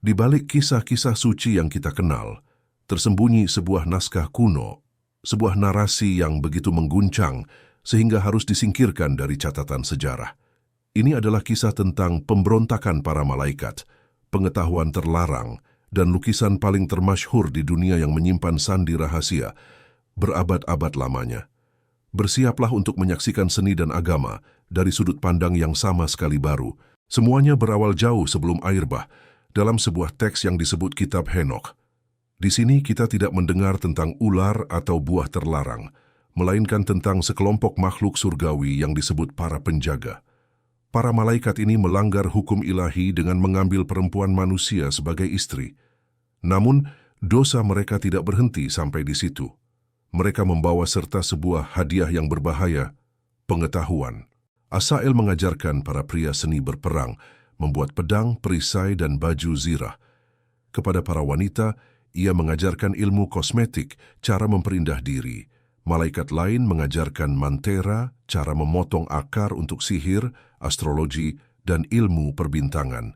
Di balik kisah-kisah suci yang kita kenal, tersembunyi sebuah naskah kuno, sebuah narasi yang begitu mengguncang sehingga harus disingkirkan dari catatan sejarah. Ini adalah kisah tentang pemberontakan para malaikat, pengetahuan terlarang, dan lukisan paling termasyhur di dunia yang menyimpan sandi rahasia berabad-abad lamanya. Bersiaplah untuk menyaksikan seni dan agama dari sudut pandang yang sama sekali baru. Semuanya berawal jauh sebelum air bah, dalam sebuah teks yang disebut Kitab Henokh. Di sini kita tidak mendengar tentang ular atau buah terlarang, melainkan tentang sekelompok makhluk surgawi yang disebut para penjaga. Para malaikat ini melanggar hukum ilahi dengan mengambil perempuan manusia sebagai istri. Namun, dosa mereka tidak berhenti sampai di situ. Mereka membawa serta sebuah hadiah yang berbahaya, pengetahuan. Asael mengajarkan para pria seni berperang, membuat pedang, perisai, dan baju zirah. Kepada para wanita, ia mengajarkan ilmu kosmetik, cara memperindah diri. Malaikat lain mengajarkan mantera, cara memotong akar untuk sihir, astrologi, dan ilmu perbintangan.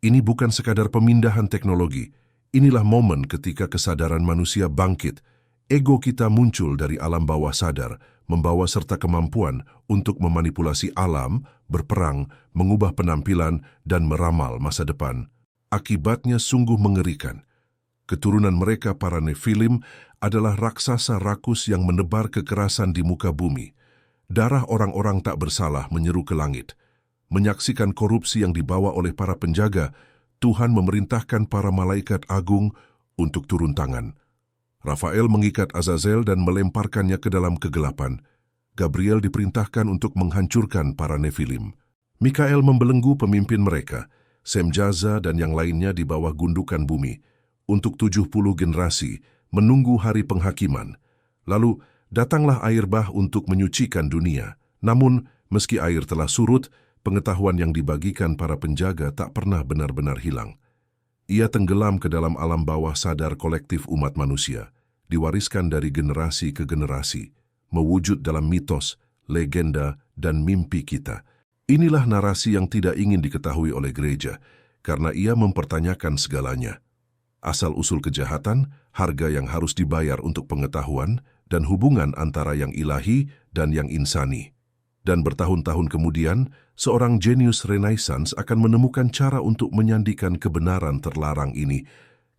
Ini bukan sekadar pemindahan teknologi. Inilah momen ketika kesadaran manusia bangkit. Ego kita muncul dari alam bawah sadar, membawa serta kemampuan untuk memanipulasi alam, berperang, mengubah penampilan, dan meramal masa depan. Akibatnya sungguh mengerikan. Keturunan mereka, para Nephilim, adalah raksasa rakus yang menebar kekerasan di muka bumi. Darah orang-orang tak bersalah menyeru ke langit. Menyaksikan korupsi yang dibawa oleh para penjaga, Tuhan memerintahkan para malaikat agung untuk turun tangan. Rafael mengikat Azazel dan melemparkannya ke dalam kegelapan. Gabriel diperintahkan untuk menghancurkan para Nephilim. Mikael membelenggu pemimpin mereka, Semjaza dan yang lainnya di bawah gundukan bumi, untuk 70 generasi, menunggu hari penghakiman. Lalu, datanglah air bah untuk menyucikan dunia. Namun, meski air telah surut, pengetahuan yang dibagikan para penjaga tak pernah benar-benar hilang. Ia tenggelam ke dalam alam bawah sadar kolektif umat manusia, diwariskan dari generasi ke generasi, mewujud dalam mitos, legenda, dan mimpi kita. Inilah narasi yang tidak ingin diketahui oleh gereja, karena ia mempertanyakan segalanya. Asal-usul kejahatan, harga yang harus dibayar untuk pengetahuan, dan hubungan antara yang ilahi dan yang insani. Dan bertahun-tahun kemudian, seorang jenius Renaissance akan menemukan cara untuk menyandikan kebenaran terlarang ini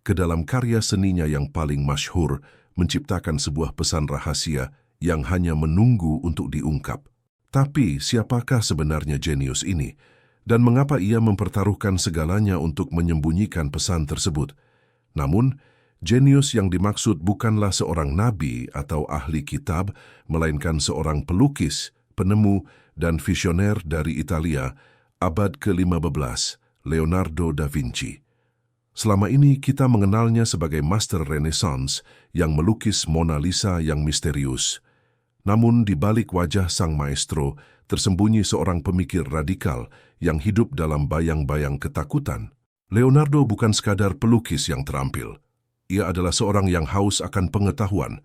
ke dalam karya seninya yang paling masyhur, menciptakan sebuah pesan rahasia yang hanya menunggu untuk diungkap. Tapi siapakah sebenarnya jenius ini? Dan mengapa ia mempertaruhkan segalanya untuk menyembunyikan pesan tersebut? Namun, jenius yang dimaksud bukanlah seorang nabi atau ahli kitab, melainkan seorang pelukis, penemu, dan visioner dari Italia, abad ke-15, Leonardo da Vinci. Selama ini kita mengenalnya sebagai master Renaissance yang melukis Mona Lisa yang misterius. Namun di balik wajah sang maestro tersembunyi seorang pemikir radikal yang hidup dalam bayang-bayang ketakutan. Leonardo bukan sekadar pelukis yang terampil. Ia adalah seorang yang haus akan pengetahuan,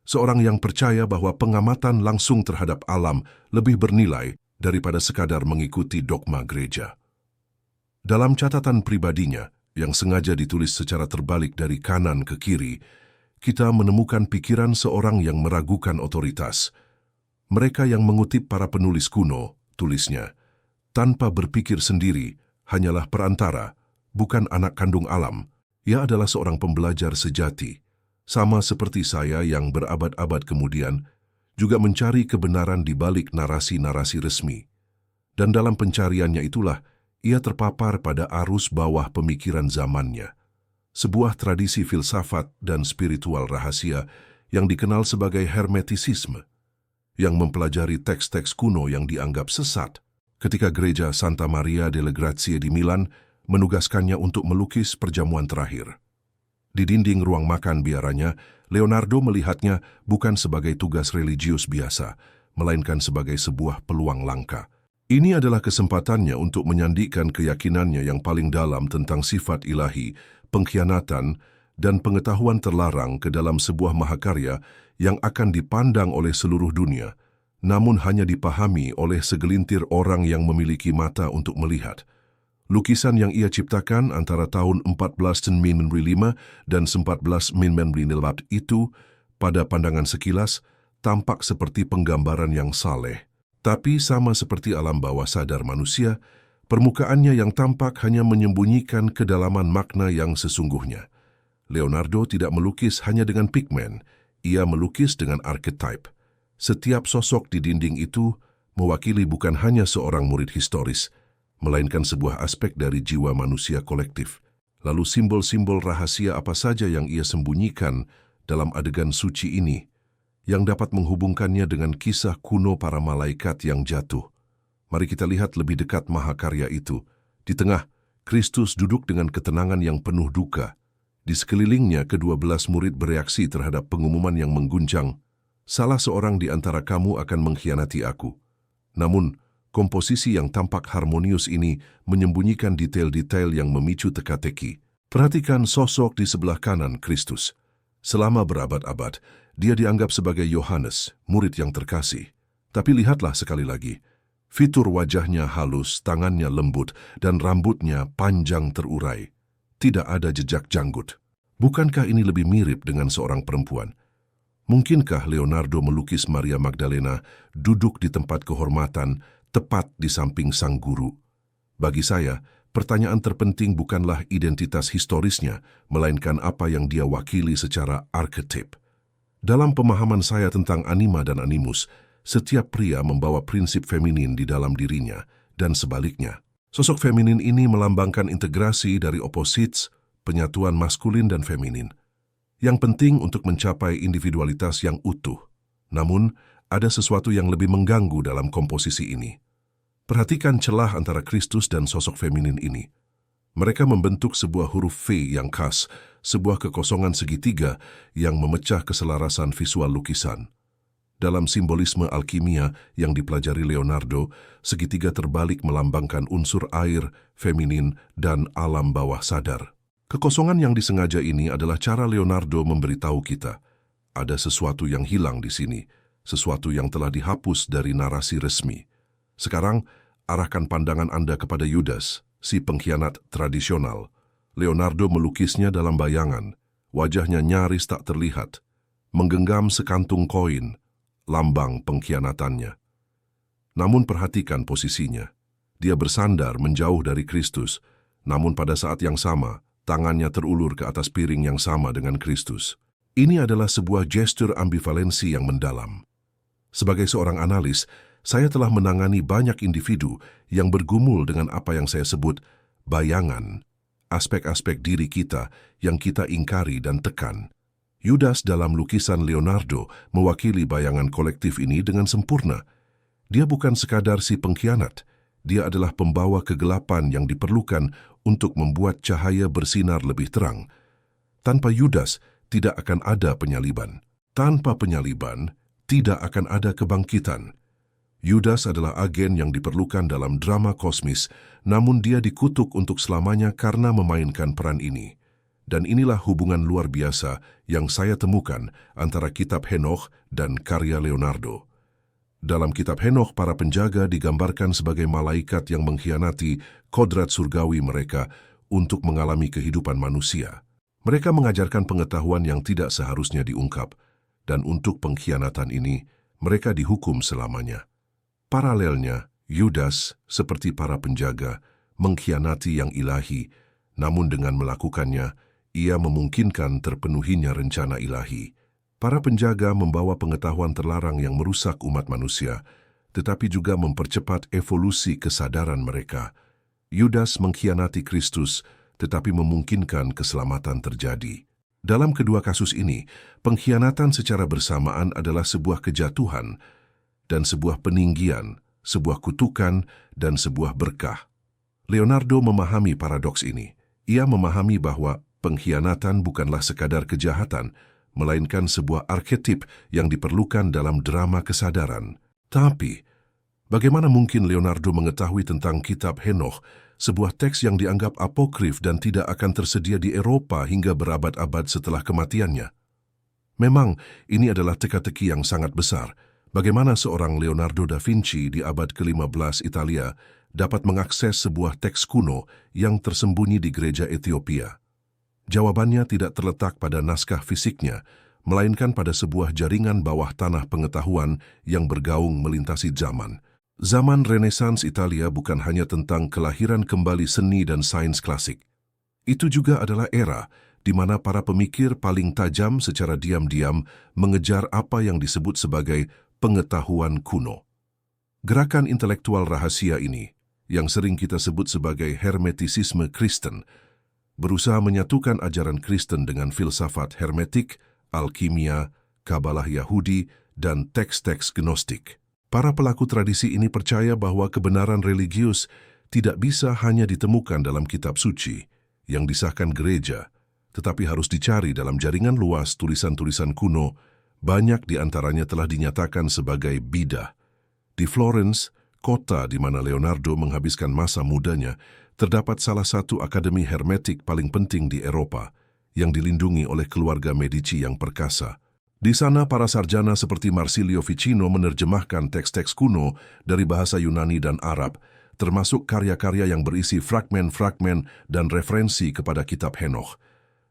seorang yang percaya bahwa pengamatan langsung terhadap alam lebih bernilai daripada sekadar mengikuti dogma gereja. Dalam catatan pribadinya, yang sengaja ditulis secara terbalik dari kanan ke kiri, kita menemukan pikiran seorang yang meragukan otoritas. Mereka yang mengutip para penulis kuno, tulisnya, tanpa berpikir sendiri, hanyalah perantara, bukan anak kandung alam. Ia adalah seorang pembelajar sejati, sama seperti saya yang berabad-abad kemudian juga mencari kebenaran di balik narasi-narasi resmi. Dan dalam pencariannya itulah, ia terpapar pada arus bawah pemikiran zamannya. Sebuah tradisi filsafat dan spiritual rahasia yang dikenal sebagai Hermetisisme, yang mempelajari teks-teks kuno yang dianggap sesat. Ketika gereja Santa Maria delle Grazie di Milan menugaskannya untuk melukis perjamuan terakhir. Di dinding ruang makan biaranya, Leonardo melihatnya bukan sebagai tugas religius biasa, melainkan sebagai sebuah peluang langka. Ini adalah kesempatannya untuk menyandikan keyakinannya yang paling dalam tentang sifat ilahi, pengkhianatan, dan pengetahuan terlarang ke dalam sebuah mahakarya yang akan dipandang oleh seluruh dunia, namun hanya dipahami oleh segelintir orang yang memiliki mata untuk melihat. Lukisan yang ia ciptakan antara tahun 1495 dan 1498 itu, pada pandangan sekilas, tampak seperti penggambaran yang saleh. Tapi sama seperti alam bawah sadar manusia, permukaannya yang tampak hanya menyembunyikan kedalaman makna yang sesungguhnya. Leonardo tidak melukis hanya dengan pigmen, ia melukis dengan archetype. Setiap sosok di dinding itu mewakili bukan hanya seorang murid historis, melainkan sebuah aspek dari jiwa manusia kolektif. Lalu simbol-simbol rahasia apa saja yang ia sembunyikan dalam adegan suci ini, yang dapat menghubungkannya dengan kisah kuno para malaikat yang jatuh. Mari kita lihat lebih dekat mahakarya itu. Di tengah, Kristus duduk dengan ketenangan yang penuh duka. Di sekelilingnya, ke-12 murid bereaksi terhadap pengumuman yang mengguncang, "Salah seorang di antara kamu akan mengkhianati aku." Namun, komposisi yang tampak harmonius ini menyembunyikan detail-detail yang memicu teka-teki. Perhatikan sosok di sebelah kanan Kristus. Selama berabad-abad, dia dianggap sebagai Yohanes, murid yang terkasih. Tapi lihatlah sekali lagi, fitur wajahnya halus, tangannya lembut, dan rambutnya panjang terurai. Tidak ada jejak janggut. Bukankah ini lebih mirip dengan seorang perempuan? Mungkinkah Leonardo melukis Maria Magdalena duduk di tempat kehormatan, tepat di samping sang guru? Bagi saya, pertanyaan terpenting bukanlah identitas historisnya, melainkan apa yang dia wakili secara arketip. Dalam pemahaman saya tentang anima dan animus, setiap pria membawa prinsip feminin di dalam dirinya, dan sebaliknya. Sosok feminin ini melambangkan integrasi dari opposites, penyatuan maskulin dan feminin, yang penting untuk mencapai individualitas yang utuh. Namun, ada sesuatu yang lebih mengganggu dalam komposisi ini. Perhatikan celah antara Kristus dan sosok feminin ini. Mereka membentuk sebuah huruf V yang khas, sebuah kekosongan segitiga yang memecah keselarasan visual lukisan. Dalam simbolisme alkimia yang dipelajari Leonardo, segitiga terbalik melambangkan unsur air, feminin, dan alam bawah sadar. Kekosongan yang disengaja ini adalah cara Leonardo memberitahu kita, ada sesuatu yang hilang di sini, sesuatu yang telah dihapus dari narasi resmi. Sekarang, arahkan pandangan Anda kepada Yudas, si pengkhianat tradisional. Leonardo melukisnya dalam bayangan, wajahnya nyaris tak terlihat, menggenggam sekantung koin, lambang pengkhianatannya. Namun perhatikan posisinya. Dia bersandar menjauh dari Kristus, namun pada saat yang sama, tangannya terulur ke atas piring yang sama dengan Kristus. Ini adalah sebuah gestur ambivalensi yang mendalam. Sebagai seorang analis, saya telah menangani banyak individu yang bergumul dengan apa yang saya sebut bayangan, aspek-aspek diri kita yang kita ingkari dan tekan. Yudas dalam lukisan Leonardo mewakili bayangan kolektif ini dengan sempurna. Dia bukan sekadar si pengkhianat, dia adalah pembawa kegelapan yang diperlukan untuk membuat cahaya bersinar lebih terang. Tanpa Yudas, tidak akan ada penyaliban. Tanpa penyaliban, tidak akan ada kebangkitan. Yudas adalah agen yang diperlukan dalam drama kosmis, namun dia dikutuk untuk selamanya karena memainkan peran ini. Dan inilah hubungan luar biasa yang saya temukan antara kitab Henokh dan karya Leonardo. Dalam kitab Henokh, para penjaga digambarkan sebagai malaikat yang mengkhianati kodrat surgawi mereka untuk mengalami kehidupan manusia. Mereka mengajarkan pengetahuan yang tidak seharusnya diungkap, dan untuk pengkhianatan ini, mereka dihukum selamanya. Paralelnya, Yudas, seperti para penjaga, mengkhianati yang ilahi, namun dengan melakukannya, ia memungkinkan terpenuhinya rencana ilahi. Para penjaga membawa pengetahuan terlarang yang merusak umat manusia, tetapi juga mempercepat evolusi kesadaran mereka. Yudas mengkhianati Kristus, tetapi memungkinkan keselamatan terjadi. Dalam kedua kasus ini, pengkhianatan secara bersamaan adalah sebuah kejatuhan dan sebuah peninggian, sebuah kutukan dan sebuah berkah. Leonardo memahami paradoks ini. Ia memahami bahwa pengkhianatan bukanlah sekadar kejahatan, melainkan sebuah arketip yang diperlukan dalam drama kesadaran. Tapi, bagaimana mungkin Leonardo mengetahui tentang kitab Henokh, sebuah teks yang dianggap apokrif dan tidak akan tersedia di Eropa hingga berabad-abad setelah kematiannya? Memang, ini adalah teka-teki yang sangat besar. Bagaimana seorang Leonardo da Vinci di abad ke-15 Italia dapat mengakses sebuah teks kuno yang tersembunyi di gereja Ethiopia? Jawabannya tidak terletak pada naskah fisiknya, melainkan pada sebuah jaringan bawah tanah pengetahuan yang bergaung melintasi zaman. Zaman Renaissance Italia bukan hanya tentang kelahiran kembali seni dan sains klasik. Itu juga adalah era di mana para pemikir paling tajam secara diam-diam mengejar apa yang disebut sebagai pengetahuan kuno. Gerakan intelektual rahasia ini, yang sering kita sebut sebagai hermetisisme Kristen, berusaha menyatukan ajaran Kristen dengan filsafat hermetik, alkimia, kabalah Yahudi, dan teks-teks gnostik. Para pelaku tradisi ini percaya bahwa kebenaran religius tidak bisa hanya ditemukan dalam kitab suci yang disahkan gereja, tetapi harus dicari dalam jaringan luas tulisan-tulisan kuno. Banyak di antaranya telah dinyatakan sebagai bidah. Di Florence, kota di mana Leonardo menghabiskan masa mudanya, terdapat salah satu akademi hermetik paling penting di Eropa, yang dilindungi oleh keluarga Medici yang perkasa. Di sana para sarjana seperti Marsilio Ficino menerjemahkan teks-teks kuno dari bahasa Yunani dan Arab, termasuk karya-karya yang berisi fragmen-fragmen dan referensi kepada kitab Henokh.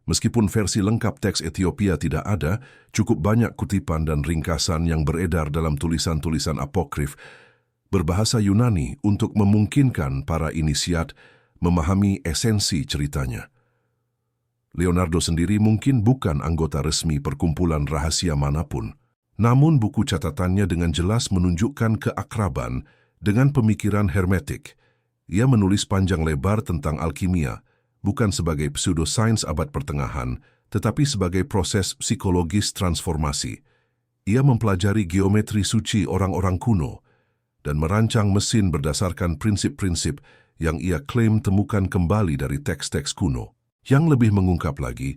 Meskipun versi lengkap teks Ethiopia tidak ada, cukup banyak kutipan dan ringkasan yang beredar dalam tulisan-tulisan apokrif berbahasa Yunani untuk memungkinkan para inisiat memahami esensi ceritanya. Leonardo sendiri mungkin bukan anggota resmi perkumpulan rahasia manapun, namun buku catatannya dengan jelas menunjukkan keakraban dengan pemikiran hermetik. Ia menulis panjang lebar tentang alkimia, bukan sebagai pseudosains abad pertengahan, tetapi sebagai proses psikologis transformasi. Ia mempelajari geometri suci orang-orang kuno dan merancang mesin berdasarkan prinsip-prinsip yang ia klaim temukan kembali dari teks-teks kuno. Yang lebih mengungkap lagi,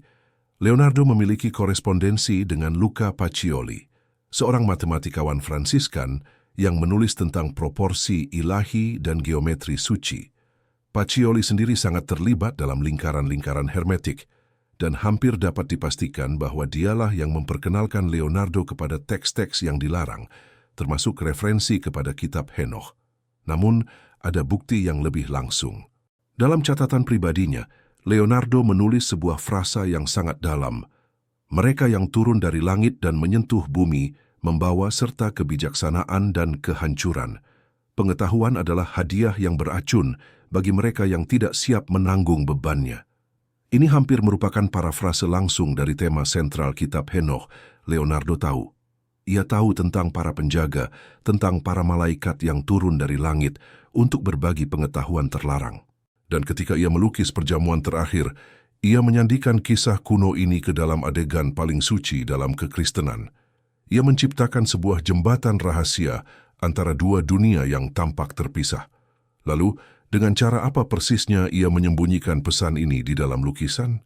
Leonardo memiliki korespondensi dengan Luca Pacioli, seorang matematikawan Fransiskan yang menulis tentang proporsi ilahi dan geometri suci. Pacioli sendiri sangat terlibat dalam lingkaran-lingkaran hermetik dan hampir dapat dipastikan bahwa dialah yang memperkenalkan Leonardo kepada teks-teks yang dilarang, termasuk referensi kepada kitab Henokh. Namun, ada bukti yang lebih langsung. Dalam catatan pribadinya, Leonardo menulis sebuah frasa yang sangat dalam. Mereka yang turun dari langit dan menyentuh bumi membawa serta kebijaksanaan dan kehancuran. Pengetahuan adalah hadiah yang beracun bagi mereka yang tidak siap menanggung bebannya. Ini hampir merupakan parafrase langsung dari tema sentral kitab Henokh. Leonardo tahu. Ia tahu tentang para penjaga, tentang para malaikat yang turun dari langit untuk berbagi pengetahuan terlarang. Dan ketika ia melukis perjamuan terakhir, ia menyandikan kisah kuno ini ke dalam adegan paling suci dalam kekristenan. Ia menciptakan sebuah jembatan rahasia antara dua dunia yang tampak terpisah. Lalu, dengan cara apa persisnya ia menyembunyikan pesan ini di dalam lukisan?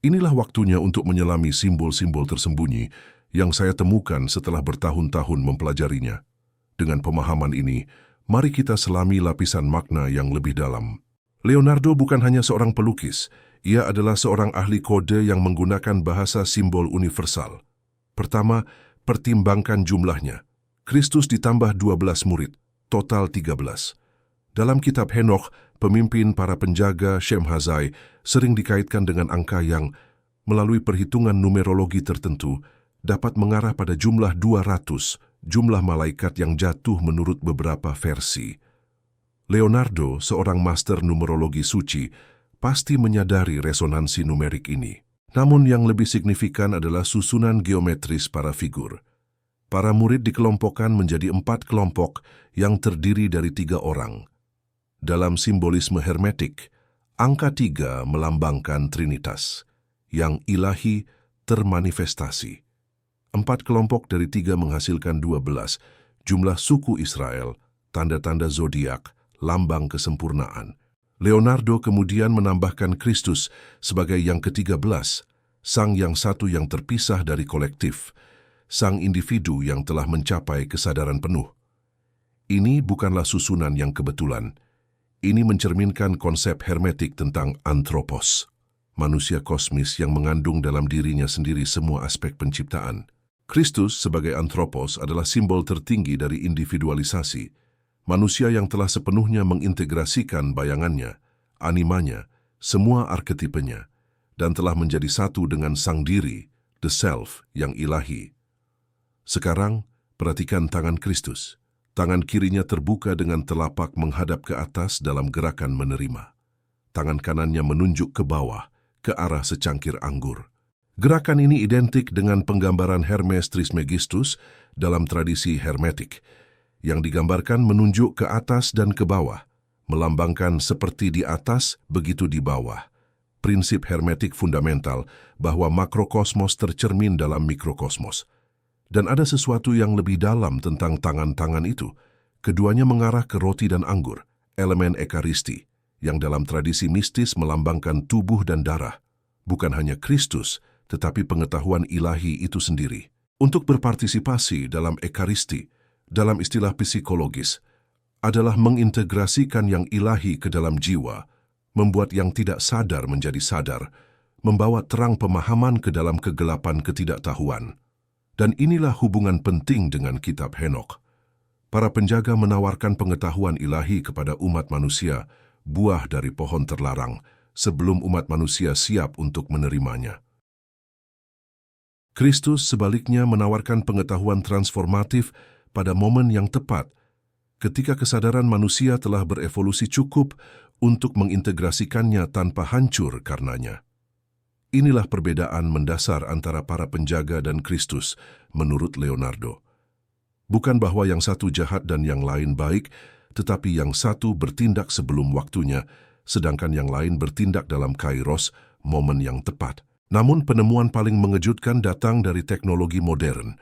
Inilah waktunya untuk menyelami simbol-simbol tersembunyi yang saya temukan setelah bertahun-tahun mempelajarinya. Dengan pemahaman ini, mari kita selami lapisan makna yang lebih dalam. Leonardo bukan hanya seorang pelukis, ia adalah seorang ahli kode yang menggunakan bahasa simbol universal. Pertama, pertimbangkan jumlahnya. Kristus ditambah 12 murid, total 13. Dalam kitab Henokh, pemimpin para penjaga Shemhazai sering dikaitkan dengan angka yang, melalui perhitungan numerologi tertentu, dapat mengarah pada jumlah 200, jumlah malaikat yang jatuh menurut beberapa versi. Leonardo, seorang master numerologi suci, pasti menyadari resonansi numerik ini. Namun yang lebih signifikan adalah susunan geometris para figur. Para murid dikelompokkan menjadi 4 kelompok yang terdiri dari 3 orang. Dalam simbolisme hermetik, angka 3 melambangkan Trinitas, yang ilahi termanifestasi. 4 kelompok dari 3 menghasilkan 12, jumlah suku Israel, tanda-tanda zodiak, lambang kesempurnaan. Leonardo kemudian menambahkan Kristus sebagai yang ke-13, sang yang satu yang terpisah dari kolektif, sang individu yang telah mencapai kesadaran penuh. Ini bukanlah susunan yang kebetulan. Ini mencerminkan konsep hermetik tentang anthropos, manusia kosmis yang mengandung dalam dirinya sendiri semua aspek penciptaan. Kristus sebagai anthropos adalah simbol tertinggi dari individualisasi. Manusia yang telah sepenuhnya mengintegrasikan bayangannya, animanya, semua arketipenya, dan telah menjadi satu dengan sang diri, the self, yang ilahi. Sekarang, perhatikan tangan Kristus. Tangan kirinya terbuka dengan telapak menghadap ke atas dalam gerakan menerima. Tangan kanannya menunjuk ke bawah, ke arah secangkir anggur. Gerakan ini identik dengan penggambaran Hermes Trismegistus dalam tradisi Hermetik, yang digambarkan menunjuk ke atas dan ke bawah, melambangkan seperti di atas, begitu di bawah. Prinsip hermetik fundamental bahwa makrokosmos tercermin dalam mikrokosmos. Dan ada sesuatu yang lebih dalam tentang tangan-tangan itu. Keduanya mengarah ke roti dan anggur, elemen ekaristi, yang dalam tradisi mistis melambangkan tubuh dan darah. Bukan hanya Kristus, tetapi pengetahuan ilahi itu sendiri. Untuk berpartisipasi dalam ekaristi, dalam istilah psikologis, adalah mengintegrasikan yang ilahi ke dalam jiwa, membuat yang tidak sadar menjadi sadar, membawa terang pemahaman ke dalam kegelapan ketidaktahuan. Dan inilah hubungan penting dengan kitab Henokh. Para penjaga menawarkan pengetahuan ilahi kepada umat manusia, buah dari pohon terlarang, sebelum umat manusia siap untuk menerimanya. Kristus sebaliknya menawarkan pengetahuan transformatif pada momen yang tepat, ketika kesadaran manusia telah berevolusi cukup untuk mengintegrasikannya tanpa hancur karenanya. Inilah perbedaan mendasar antara para penjaga dan Kristus, menurut Leonardo. Bukan bahwa yang satu jahat dan yang lain baik, tetapi yang satu bertindak sebelum waktunya, sedangkan yang lain bertindak dalam kairos, momen yang tepat. Namun penemuan paling mengejutkan datang dari teknologi modern,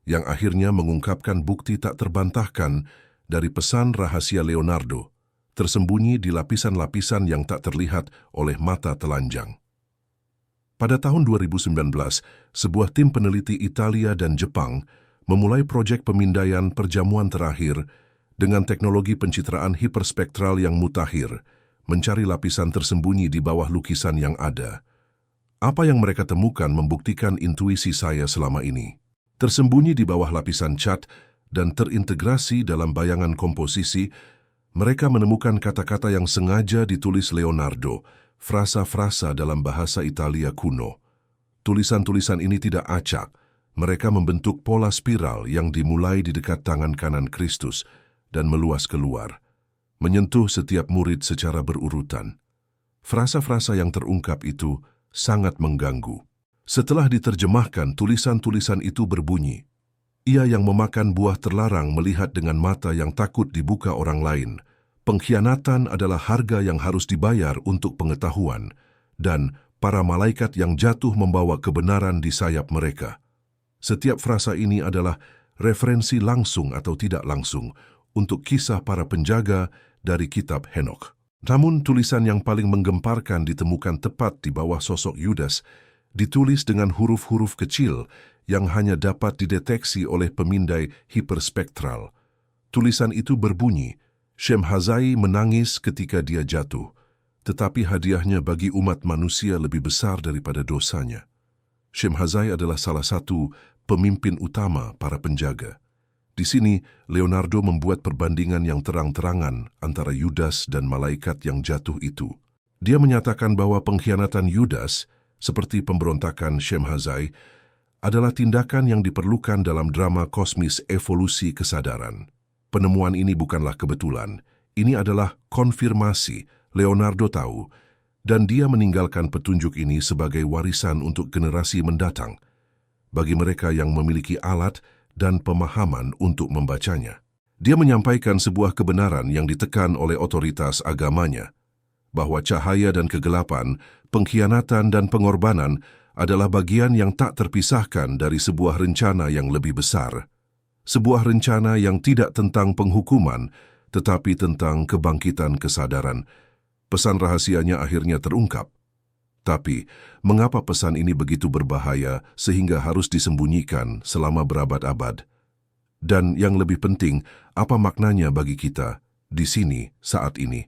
yang akhirnya mengungkapkan bukti tak terbantahkan dari pesan rahasia Leonardo, tersembunyi di lapisan-lapisan yang tak terlihat oleh mata telanjang. Pada tahun 2019, sebuah tim peneliti Italia dan Jepang memulai proyek pemindaian perjamuan terakhir dengan teknologi pencitraan hiperspektral yang mutakhir, mencari lapisan tersembunyi di bawah lukisan yang ada. Apa yang mereka temukan membuktikan intuisi saya selama ini. Tersembunyi di bawah lapisan cat dan terintegrasi dalam bayangan komposisi, mereka menemukan kata-kata yang sengaja ditulis Leonardo, frasa-frasa dalam bahasa Italia kuno. Tulisan-tulisan ini tidak acak, mereka membentuk pola spiral yang dimulai di dekat tangan kanan Kristus dan meluas keluar, menyentuh setiap murid secara berurutan. Frasa-frasa yang terungkap itu sangat mengganggu. Setelah diterjemahkan, tulisan-tulisan itu berbunyi, "Ia yang memakan buah terlarang melihat dengan mata yang takut dibuka orang lain. Pengkhianatan adalah harga yang harus dibayar untuk pengetahuan, dan para malaikat yang jatuh membawa kebenaran di sayap mereka." Setiap frasa ini adalah referensi langsung atau tidak langsung untuk kisah para penjaga dari kitab Henokh. Namun tulisan yang paling menggemparkan ditemukan tepat di bawah sosok Yudas, ditulis dengan huruf-huruf kecil yang hanya dapat dideteksi oleh pemindai hiperspektral. Tulisan itu berbunyi, "Shemhazai menangis ketika dia jatuh, tetapi hadiahnya bagi umat manusia lebih besar daripada dosanya." Shemhazai adalah salah satu pemimpin utama para penjaga. Di sini, Leonardo membuat perbandingan yang terang-terangan antara Yudas dan malaikat yang jatuh itu. Dia menyatakan bahwa pengkhianatan Yudas, seperti pemberontakan Shemhazai, adalah tindakan yang diperlukan dalam drama kosmis evolusi kesadaran. Penemuan ini bukanlah kebetulan, ini adalah konfirmasi. Leonardo tahu, dan dia meninggalkan petunjuk ini sebagai warisan untuk generasi mendatang, bagi mereka yang memiliki alat dan pemahaman untuk membacanya. Dia menyampaikan sebuah kebenaran yang ditekan oleh otoritas agamanya, bahwa cahaya dan kegelapan, pengkhianatan dan pengorbanan adalah bagian yang tak terpisahkan dari sebuah rencana yang lebih besar. Sebuah rencana yang tidak tentang penghukuman, tetapi tentang kebangkitan kesadaran. Pesan rahasianya akhirnya terungkap. Tapi, mengapa pesan ini begitu berbahaya sehingga harus disembunyikan selama berabad-abad? Dan yang lebih penting, apa maknanya bagi kita di sini saat ini?